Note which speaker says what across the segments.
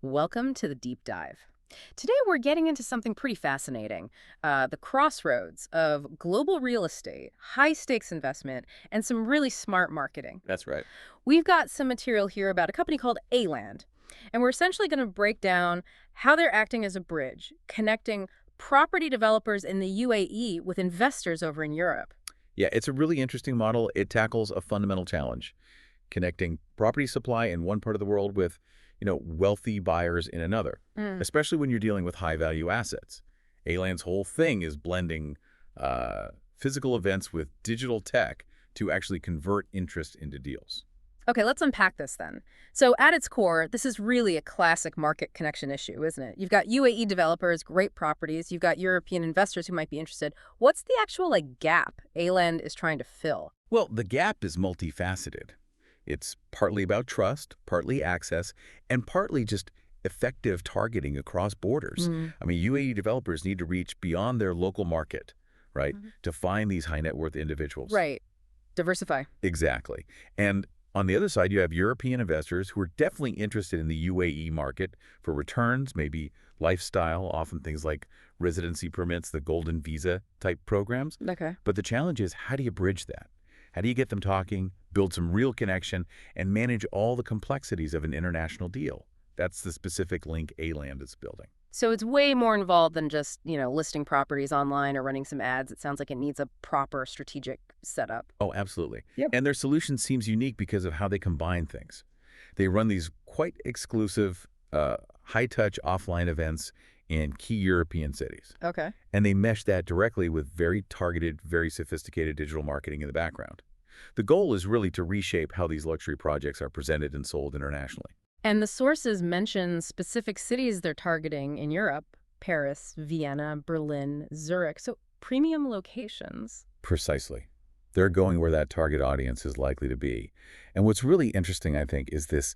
Speaker 1: Welcome to the deep dive. Today we're getting into something pretty fascinating, the crossroads of global real estate, high stakes investment, and some really smart marketing.
Speaker 2: That's right.
Speaker 1: We've got some material here about a company called A.Land, and we're essentially going to break down how they're acting as a bridge, connecting property developers in the UAE with investors over in Europe.
Speaker 2: Yeah, it's a really interesting model. It tackles a fundamental challenge, connecting property supply in one part of the world with, wealthy buyers in another,
Speaker 1: Mm,
Speaker 2: especially when you're dealing with high-value assets. A-Land's whole thing is blending physical events with digital tech to actually convert interest into deals.
Speaker 1: Okay, let's unpack this then. So, at its core, this is really a classic market connection issue, isn't it? You've got UAE developers, great properties, you've got European investors who might be interested. What's the actual gap A-Land is trying to fill?
Speaker 2: Well, the gap is multifaceted. It's partly about trust, partly access, and partly just effective targeting across borders.
Speaker 1: Mm,
Speaker 2: I mean, UAE developers need to reach beyond their local market, right,
Speaker 1: mhm.
Speaker 2: to find these high net worth individuals.
Speaker 1: Right. Diversify.
Speaker 2: Exactly. And on the other side, you have European investors who are definitely interested in the UAE market for returns, maybe lifestyle, often things like residency permits, the golden visa type programs.
Speaker 1: Okay.
Speaker 2: But the challenge is, how do you bridge that? How do you get them talking, build some real connection, and manage all the complexities of an international deal? That's the specific link A-Land is building.
Speaker 1: So it's way more involved than just, listing properties online or running some ads. It sounds like it needs a proper strategic setup.
Speaker 2: Oh, absolutely.
Speaker 1: Yep.
Speaker 2: And their solution seems unique because of how they combine things. They run these quite exclusive, high-touch offline events in key European cities.
Speaker 1: Okay.
Speaker 2: And they mesh that directly with very targeted, very sophisticated digital marketing in the background. The goal is really to reshape how these luxury projects are presented and sold internationally.
Speaker 1: And the sources mention specific cities they're targeting in Europe: Paris, Vienna, Berlin, Zurich. So premium locations.
Speaker 2: Precisely. They're going where that target audience is likely to be. And what's really interesting, I think, is this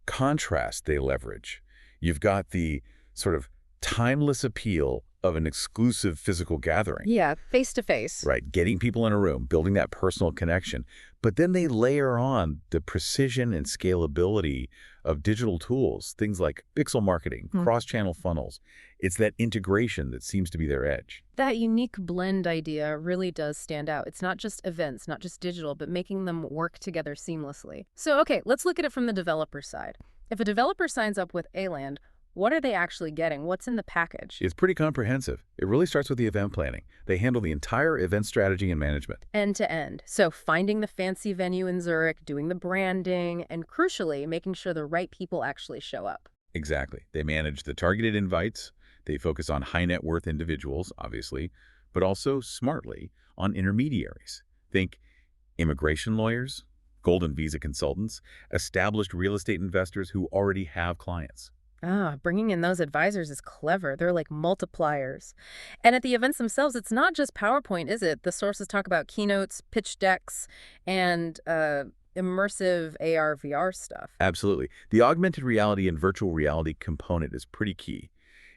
Speaker 2: contrast they leverage. You've got the sort of timeless appeal of an exclusive physical gathering,
Speaker 1: Yeah, face to face.
Speaker 2: right? Getting people in a room, building that personal connection. But then they layer on the precision and scalability of digital tools, things like pixel marketing, cross-channel funnels. It's that integration that seems to be their edge.
Speaker 1: That unique blend idea really does stand out. It's not just events, not just digital, but making them work together seamlessly. So, okay, let's look at it from the developer side. If a developer signs up with A-Land, what are they actually getting? What's in the package?
Speaker 2: It's pretty comprehensive. It really starts with the event planning. They handle the entire event strategy and management.
Speaker 1: End to end. So finding the fancy venue in Zurich, doing the branding, and crucially, making sure the right people actually show up.
Speaker 2: Exactly. They manage the targeted invites. They focus on high net worth individuals, obviously, but also smartly on intermediaries. Think immigration lawyers, golden visa consultants, established real estate investors who already have clients.
Speaker 1: Ah, bringing in those advisors is clever. They're like multipliers. And at the events themselves, it's not just PowerPoint, is it? The sources talk about keynotes, pitch decks, and immersive AR, VR stuff.
Speaker 2: Absolutely. The augmented reality and virtual reality component is pretty key.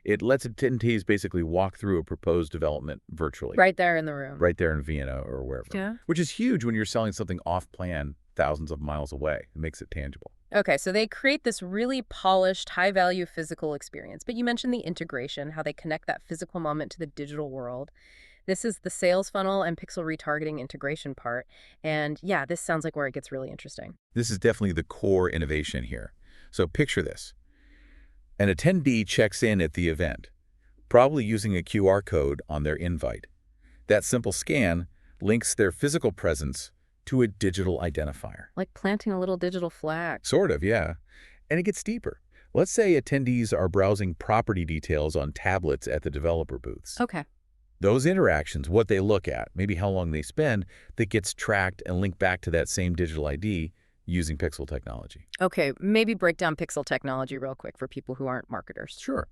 Speaker 2: It lets attendees basically walk through a proposed development virtually,
Speaker 1: Right there in the room.
Speaker 2: right there in Vienna or wherever,
Speaker 1: Yeah.
Speaker 2: which is huge when you're selling something off-plan thousands of miles away. It makes it tangible.
Speaker 1: Okay, so they create this really polished, high-value physical experience. But you mentioned the integration, how they connect that physical moment to the digital world. This is the sales funnel and pixel retargeting integration part. And yeah, this sounds like where it gets really interesting.
Speaker 2: This is definitely the core innovation here. So picture this. An attendee checks in at the event, probably using a QR code on their invite. That simple scan links their physical presence to a digital identifier.
Speaker 1: Like planting a little digital flag.
Speaker 2: Sort of, yeah. And it gets deeper. Let's say attendees are browsing property details on tablets at the developer booths.
Speaker 1: Okay.
Speaker 2: Those interactions, what they look at, maybe how long they spend, that gets tracked and linked back to that same digital ID using pixel technology.
Speaker 1: Okay, maybe break down pixel technology real quick for people who aren't marketers.
Speaker 2: Sure.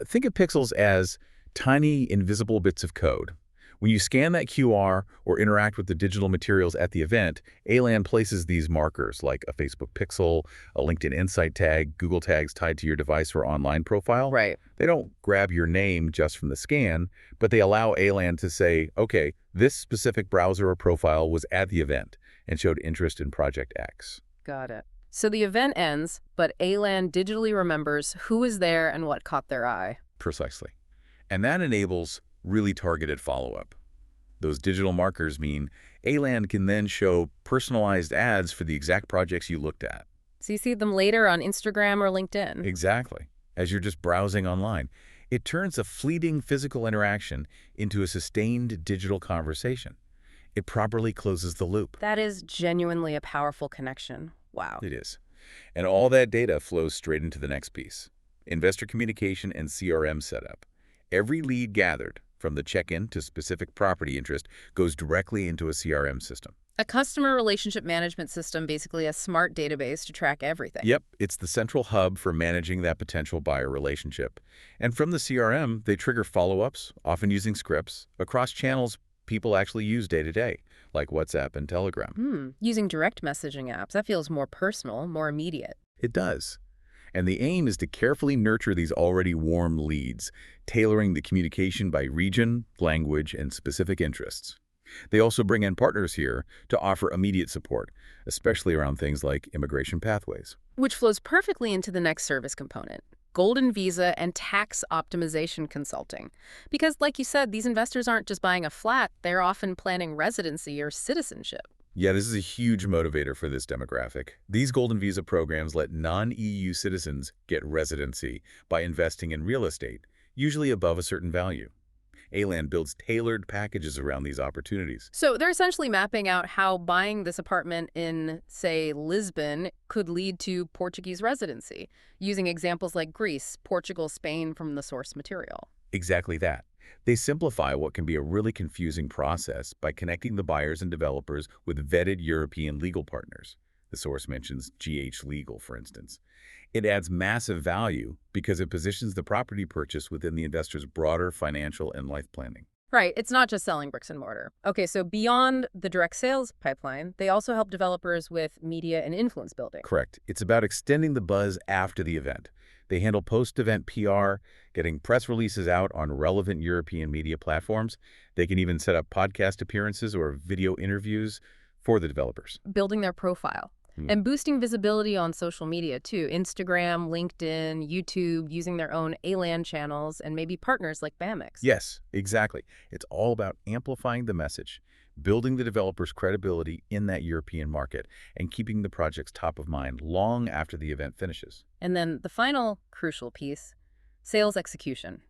Speaker 2: Think of pixels as tiny, invisible bits of code. When you scan that QR or interact with the digital materials at the event, A-Land places these markers like a Facebook pixel, a LinkedIn Insight tag, Google tags tied to your device or online profile.
Speaker 1: Right.
Speaker 2: They don't grab your name just from the scan, but they allow A-Land to say, okay, this specific browser or profile was at the event and showed interest in Project X.
Speaker 1: Got it. So the event ends, but A.Land digitally remembers who was there and what caught their eye.
Speaker 2: Precisely. And that enables really targeted follow-up. Those digital markers mean A-Land can then show personalized ads for the exact projects you looked at.
Speaker 1: So you see them later on Instagram or LinkedIn.
Speaker 2: Exactly. As you're just browsing online, it turns a fleeting physical interaction into a sustained digital conversation. It properly closes the loop.
Speaker 1: That is genuinely a powerful connection. Wow.
Speaker 2: It is. And all that data flows straight into the next piece. Investor communication and CRM setup. Every lead gathered, from the check-in to specific property interest, goes directly into a CRM system.
Speaker 1: A customer relationship management system, basically a smart database to track everything.
Speaker 2: Yep, it's the central hub for managing that potential buyer relationship. And from the CRM, they trigger follow-ups, often using scripts, across channels people actually use day to day, like WhatsApp and Telegram.
Speaker 1: Using direct messaging apps, that feels more personal, more immediate.
Speaker 2: It does. And the aim is to carefully nurture these already warm leads, tailoring the communication by region, language, and specific interests. They also bring in partners here to offer immediate support, especially around things like immigration pathways.
Speaker 1: Which flows perfectly into the next service component, golden visa and tax optimization consulting. Because like you said, these investors aren't just buying a flat, they're often planning residency or citizenship.
Speaker 2: Yeah, this is a huge motivator for this demographic. These golden visa programs let non-EU citizens get residency by investing in real estate, usually above a certain value. A-Land builds tailored packages around these opportunities.
Speaker 1: So they're essentially mapping out how buying this apartment in, say, Lisbon could lead to Portuguese residency, using examples like Greece, Portugal, Spain from the source material.
Speaker 2: Exactly that. They simplify what can be a really confusing process by connecting the buyers and developers with vetted European legal partners. The source mentions GH Legal, for instance. It adds massive value because it positions the property purchase within the investor's broader financial and life planning.
Speaker 1: Right, it's not just selling bricks and mortar. Okay, so beyond the direct sales pipeline, they also help developers with media and influence building.
Speaker 2: Correct. It's about extending the buzz after the event. They handle post-event PR, getting press releases out on relevant European media platforms. They can even set up podcast appearances or video interviews for the developers.
Speaker 1: Building their profile. And boosting visibility on social media, too. Instagram, LinkedIn, YouTube, using their own A-Land channels, and maybe partners like Bamix.
Speaker 2: Yes, exactly. It's all about amplifying the message, building the developer's credibility in that European market, and keeping the projects top of mind long after the event finishes.
Speaker 1: And then the final crucial piece, sales execution.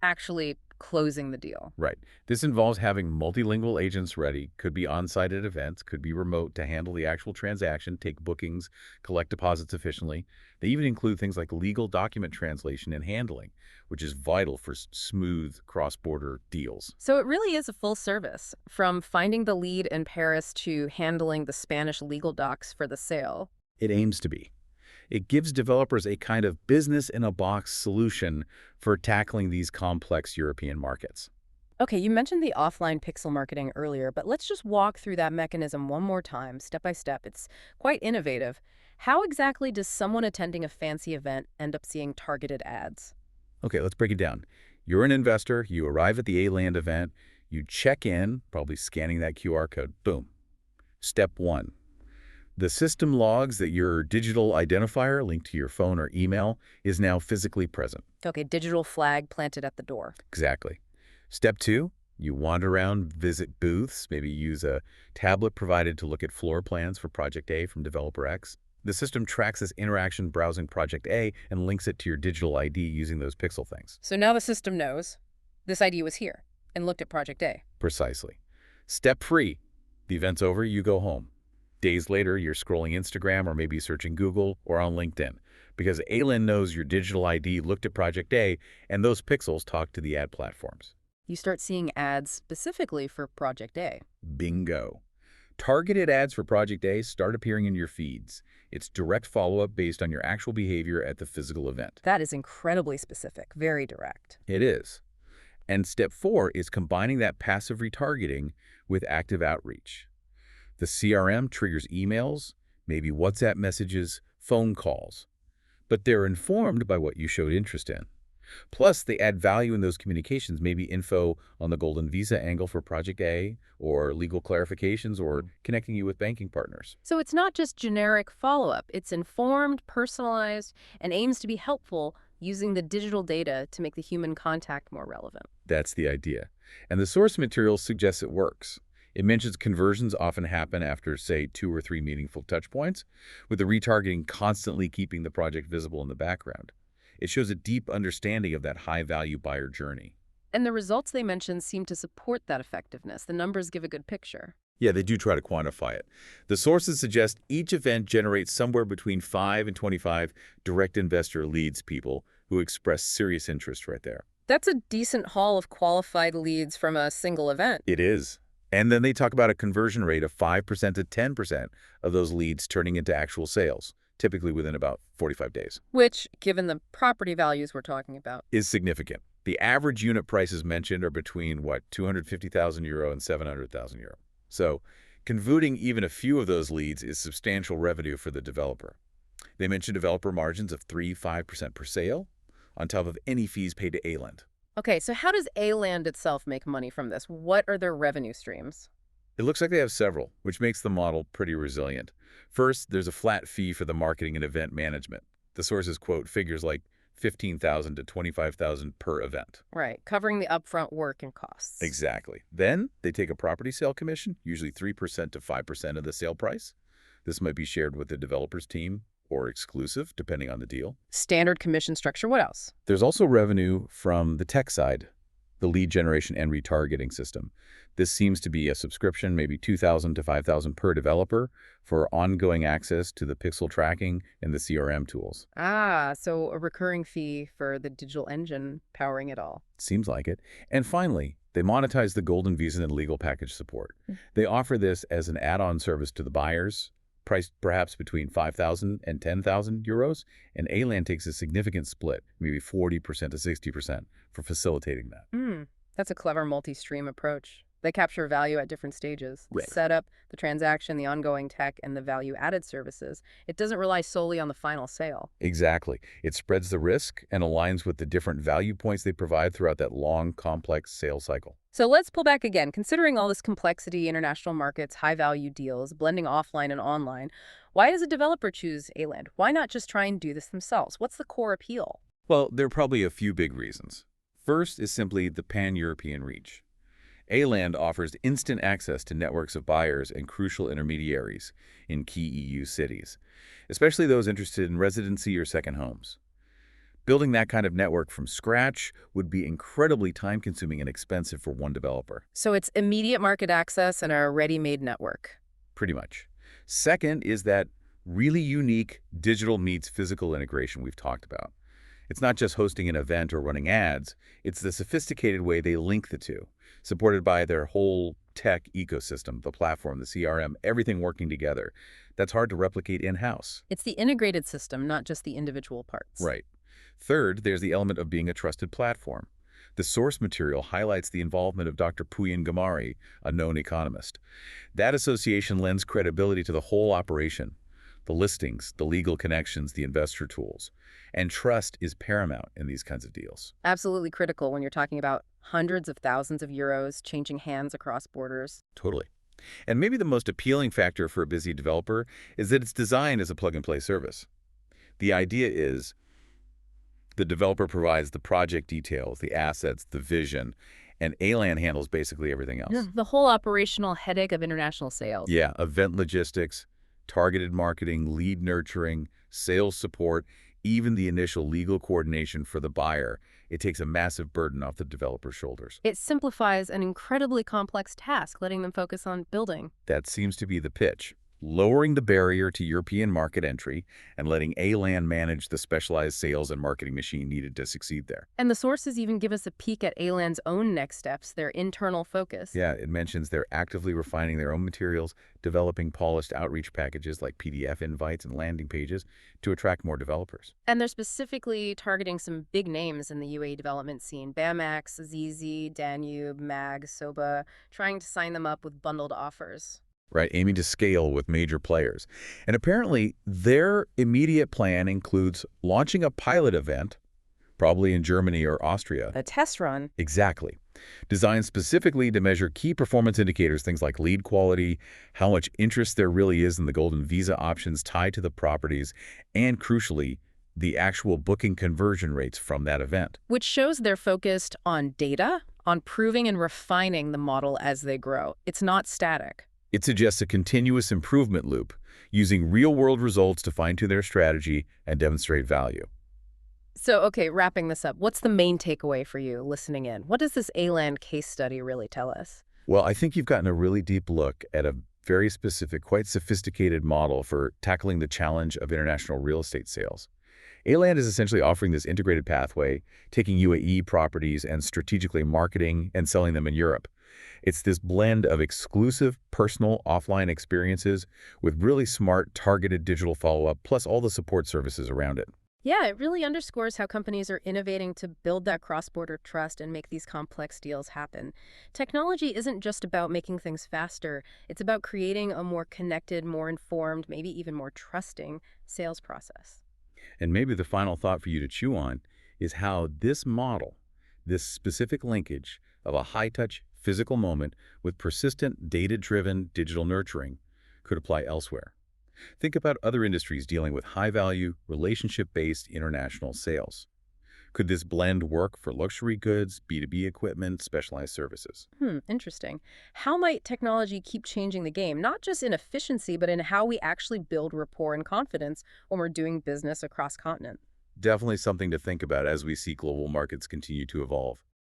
Speaker 1: Actually closing the deal.
Speaker 2: Right. This involves having multilingual agents ready, could be on-site at events, could be remote to handle the actual transaction, take bookings, collect deposits efficiently. They even include things like legal document translation and handling, which is vital for smooth cross-border deals.
Speaker 1: So it really is a full service, from finding the lead in Paris to handling the Spanish legal docs for the sale.
Speaker 2: It aims to be. It gives developers a kind of business-in-a-box solution for tackling these complex European markets.
Speaker 1: Okay, you mentioned the offline pixel marketing earlier, but let's just walk through that mechanism one more time, step by step. It's quite innovative. How exactly does someone attending a fancy event end up seeing targeted ads?
Speaker 2: Okay, let's break it down. You're an investor, you arrive at the A-Land event, you check in, probably scanning that QR code, boom. Step 1. The system logs that your digital identifier linked to your phone or email is now physically present.
Speaker 1: Okay, digital flag planted at the door.
Speaker 2: Exactly. Step 2, you wander around, visit booths, maybe use a tablet provided to look at floor plans for Project A from Developer X. The system tracks this interaction browsing Project A and links it to your digital ID using those pixel things.
Speaker 1: So now the system knows this ID was here and looked at Project A.
Speaker 2: Precisely. Step 3, the event's over, you go home. Days later, you're scrolling Instagram or maybe searching Google or on LinkedIn because A-Land knows your digital ID looked at Project A and those pixels talk to the ad platforms.
Speaker 1: You start seeing ads specifically for Project A.
Speaker 2: Bingo. Targeted ads for Project A start appearing in your feeds. It's direct follow-up based on your actual behavior at the physical event.
Speaker 1: That is incredibly specific, very direct.
Speaker 2: It is. And step 4 is combining that passive retargeting with active outreach. The CRM triggers emails, maybe WhatsApp messages, phone calls. But they're informed by what you showed interest in. Plus, they add value in those communications, maybe info on the golden visa angle for Project A, or legal clarifications, or connecting you with banking partners.
Speaker 1: So it's not just generic follow-up. It's informed, personalized, and aims to be helpful using the digital data to make the human contact more relevant.
Speaker 2: That's the idea. And the source material suggests it works. It mentions conversions often happen after, say, 2 or 3 meaningful touch points, with the retargeting constantly keeping the project visible in the background. It shows a deep understanding of that high-value buyer journey.
Speaker 1: And the results they mention seem to support that effectiveness. The numbers give a good picture.
Speaker 2: Yeah, they do try to quantify it. The sources suggest each event generates somewhere between 5 and 25 direct investor leads, people who express serious interest right there.
Speaker 1: That's a decent haul of qualified leads from a single event.
Speaker 2: It is. And then they talk about a conversion rate of 5% to 10% of those leads turning into actual sales, typically within about 45 days.
Speaker 1: Which, given the property values we're talking about.
Speaker 2: Is significant. The average unit prices mentioned are between, what, 250,000 euro and 700,000 euro. So converting even a few of those leads is substantial revenue for the developer. They mention developer margins of 3–5% per sale, on top of any fees paid to A.Land.
Speaker 1: Okay, so how does A-Land itself make money from this? What are their revenue streams?
Speaker 2: It looks like they have several, which makes the model pretty resilient. First, there's a flat fee for the marketing and event management. The sources quote figures like 15,000 to 25,000 per event.
Speaker 1: Right, covering the upfront work and costs.
Speaker 2: Exactly. Then they take a property sale commission, usually 3% to 5% of the sale price. This might be shared with the developer's team or exclusive, depending on the deal.
Speaker 1: Standard commission structure. What else?
Speaker 2: There's also revenue from the tech side, the lead generation and retargeting system. This seems to be a subscription, maybe 2,000 to 5,000 per developer for ongoing access to the pixel tracking and the CRM tools.
Speaker 1: Ah, so a recurring fee for the digital engine powering it all.
Speaker 2: Seems like it. And finally, they monetize the golden visa and legal package support. They offer this as an add-on service to the buyers, priced perhaps between 5,000 and 10,000 euros, and A.Land takes a significant split, maybe 40% to 60%, for facilitating that.
Speaker 1: That's a clever multi-stream approach. They capture value at different stages. The
Speaker 2: Right.
Speaker 1: setup, the transaction, the ongoing tech, and the value-added services. It doesn't rely solely on the final sale.
Speaker 2: Exactly. It spreads the risk and aligns with the different value points they provide throughout that long, complex sales cycle.
Speaker 1: So let's pull back again. Considering all this complexity, international markets, high-value deals, blending offline and online, why does a developer choose A-Land? Why not just try and do this themselves? What's the core appeal?
Speaker 2: Well, there are probably a few big reasons. First is simply the pan-European reach. A.Land offers instant access to networks of buyers and crucial intermediaries in key EU cities, especially those interested in residency or second homes. Building that kind of network from scratch would be incredibly time-consuming and expensive for one developer.
Speaker 1: So it's immediate market access and a ready-made network.
Speaker 2: Pretty much. Second is that really unique digital meets physical integration we've talked about. It's not just hosting an event or running ads, it's the sophisticated way they link the two, supported by their whole tech ecosystem, the platform, the CRM, everything working together. That's hard to replicate in-house.
Speaker 1: It's the integrated system, not just the individual parts.
Speaker 2: Right. Third, there's the element of being a trusted platform. The source material highlights the involvement of Dr. Puyan Gamari, a known economist. That association lends credibility to the whole operation. The listings, the legal connections, the investor tools. And trust is paramount in these kinds of deals.
Speaker 1: Absolutely critical when you're talking about hundreds of thousands of euros changing hands across borders.
Speaker 2: Totally. And maybe the most appealing factor for a busy developer is that it's designed as a plug-and-play service. The idea is the developer provides the project details, the assets, the vision, and A.Land handles basically everything else.
Speaker 1: Yeah, the whole operational headache of international sales.
Speaker 2: Yeah, event logistics, targeted marketing, lead nurturing, sales support, even the initial legal coordination for the buyer. It takes a massive burden off the developer's shoulders.
Speaker 1: It simplifies an incredibly complex task, letting them focus on building.
Speaker 2: That seems to be the pitch. Lowering the barrier to European market entry and letting A.Land manage the specialized sales and marketing machine needed to succeed there.
Speaker 1: And the sources even give us a peek at A-Land's own next steps, their internal focus.
Speaker 2: Yeah, it mentions they're actively refining their own materials, developing polished outreach packages like PDF invites and landing pages to attract more developers.
Speaker 1: And they're specifically targeting some big names in the UAE development scene. Bamax, ZZ, Danube, MAG, SOBA, trying to sign them up with bundled offers.
Speaker 2: Right, aiming to scale with major players. And apparently, their immediate plan includes launching a pilot event, probably in Germany or Austria.
Speaker 1: A test run.
Speaker 2: Exactly. Designed specifically to measure key performance indicators, things like lead quality, how much interest there really is in the golden visa options tied to the properties, and crucially, the actual booking conversion rates from that event.
Speaker 1: Which shows they're focused on data, on proving and refining the model as they grow. It's not static.
Speaker 2: It suggests a continuous improvement loop, using real-world results to fine-tune their strategy and demonstrate value.
Speaker 1: So, okay, wrapping this up, what's the main takeaway for you listening in? What does this A-Land case study really tell us?
Speaker 2: Well, I think you've gotten a really deep look at a very specific, quite sophisticated model for tackling the challenge of international real estate sales. A-Land is essentially offering this integrated pathway, taking UAE properties and strategically marketing and selling them in Europe. It's this blend of exclusive, personal, offline experiences with really smart, targeted digital follow-up, plus all the support services around it.
Speaker 1: Yeah, it really underscores how companies are innovating to build that cross-border trust and make these complex deals happen. Technology isn't just about making things faster. It's about creating a more connected, more informed, maybe even more trusting sales process.
Speaker 2: And maybe the final thought for you to chew on is how this model, this specific linkage of a high-touch physical moment with persistent data-driven digital nurturing could apply elsewhere. Think about other industries dealing with high-value, relationship-based international sales. Could this blend work for luxury goods, B2B equipment, specialized services?
Speaker 1: Interesting. How might technology keep changing the game, not just in efficiency, but in how we actually build rapport and confidence when we're doing business across continent?
Speaker 2: Definitely something to think about as we see global markets continue to evolve.